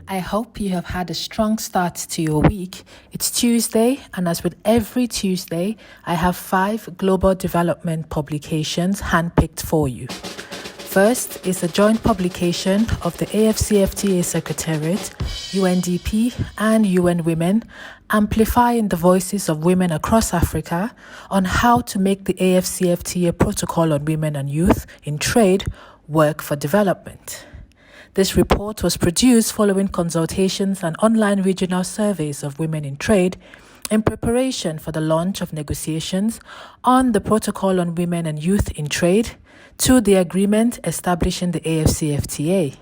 I hope you have had a strong start to your week. It's Tuesday, and as with every Tuesday, I have 5 global development publications handpicked for you. First is a joint publication of the AFCFTA Secretariat, UNDP, and UN Women, amplifying the voices of women across Africa on how to make the AfCFTA Protocol on Women and Youth in Trade work for development. This report was produced following consultations and online regional surveys of women in trade in preparation for the launch of negotiations on the Protocol on Women and Youth in Trade to the agreement establishing the AfCFTA.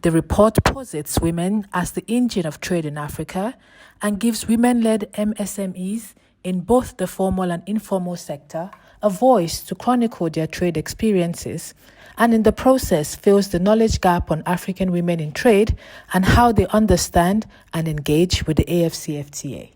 The report posits women as the engine of trade in Africa and gives women-led MSMEs in both the formal and informal sector a voice to chronicle their trade experiences, and in the process fills the knowledge gap on African women in trade and how they understand and engage with the AfCFTA.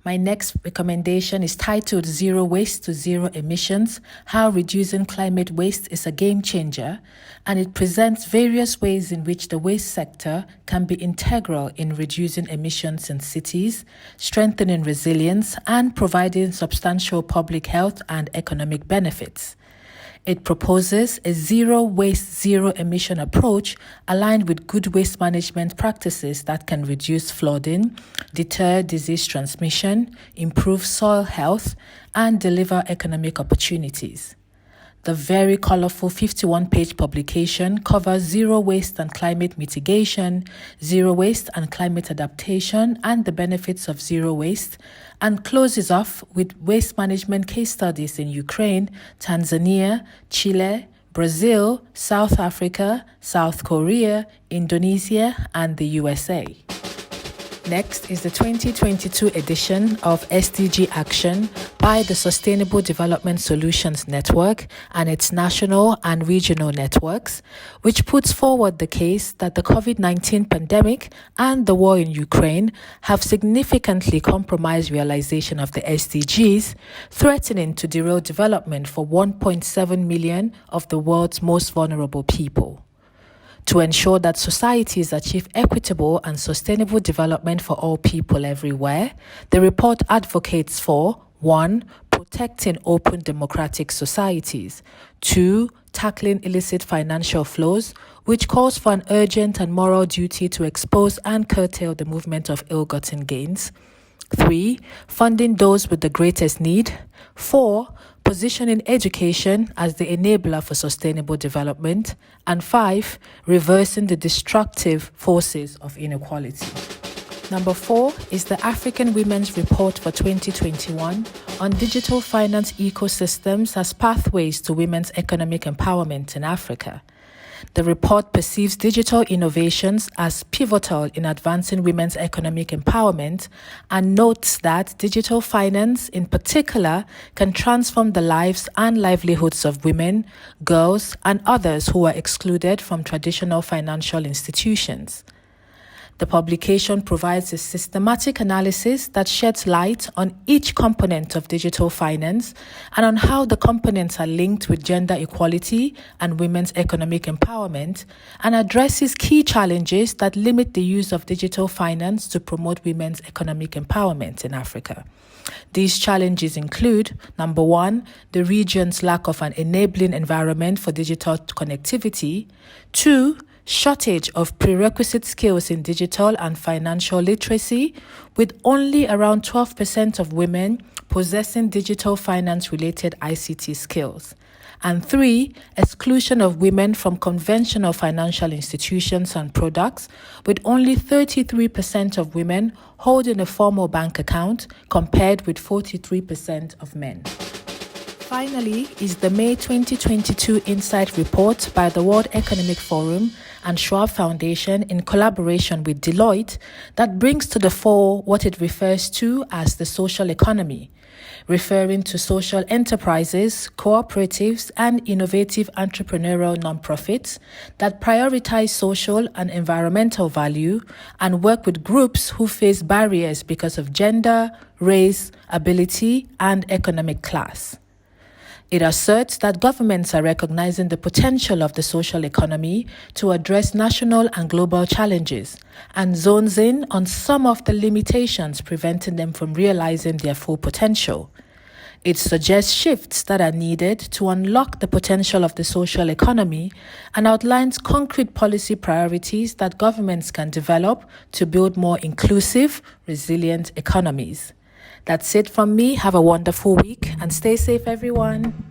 My next recommendation is titled Zero Waste to Zero Emissions, How Reducing Climate Waste is a Game Changer, and it presents various ways in which the waste sector can be integral in reducing emissions in cities, strengthening resilience, and providing substantial public health and economic benefits. It proposes a zero waste, zero emission approach aligned with good waste management practices that can reduce flooding, deter disease transmission, improve soil health, and deliver economic opportunities. The very colorful 51-page publication covers zero waste and climate mitigation, zero waste and climate adaptation, and the benefits of zero waste, and closes off with waste management case studies in Ukraine, Tanzania, Chile, Brazil, South Africa, South Korea, Indonesia, and the USA. Next is the 2022 edition of SDG Action by the Sustainable Development Solutions Network and its national and regional networks, which puts forward the case that the COVID-19 pandemic and the war in Ukraine have significantly compromised realization of the SDGs, threatening to derail development for 1.7 million of the world's most vulnerable people. To ensure that societies achieve equitable and sustainable development for all people everywhere, the report advocates for 1. Protecting open democratic societies, 2. Tackling illicit financial flows, which calls for an urgent and moral duty to expose and curtail the movement of ill-gotten gains, 3. Funding those with the greatest need, 4. Positioning education as the enabler for sustainable development, and 5. Reversing the destructive forces of inequality. Number 4 is the African Women's Report for 2021 on digital finance ecosystems as pathways to women's economic empowerment in Africa. The report perceives digital innovations as pivotal in advancing women's economic empowerment and notes that digital finance, in particular, can transform the lives and livelihoods of women, girls, and others who are excluded from traditional financial institutions. The publication provides a systematic analysis that sheds light on each component of digital finance and on how the components are linked with gender equality and women's economic empowerment, and addresses key challenges that limit the use of digital finance to promote women's economic empowerment in Africa. These challenges include, number 1, the region's lack of an enabling environment for digital connectivity, 2, shortage of prerequisite skills in digital and financial literacy, with only around 12% of women possessing digital finance-related ICT skills. And 3, exclusion of women from conventional financial institutions and products, with only 33% of women holding a formal bank account compared with 43% of men. Finally is the May 2022 Insight Report by the World Economic Forum and Schwab Foundation in collaboration with Deloitte that brings to the fore what it refers to as the social economy, referring to social enterprises, cooperatives, and innovative entrepreneurial nonprofits that prioritize social and environmental value and work with groups who face barriers because of gender, race, ability, and economic class. It asserts that governments are recognizing the potential of the social economy to address national and global challenges and zones in on some of the limitations preventing them from realizing their full potential. It suggests shifts that are needed to unlock the potential of the social economy and outlines concrete policy priorities that governments can develop to build more inclusive, resilient economies. That's it from me. Have a wonderful week and stay safe, everyone.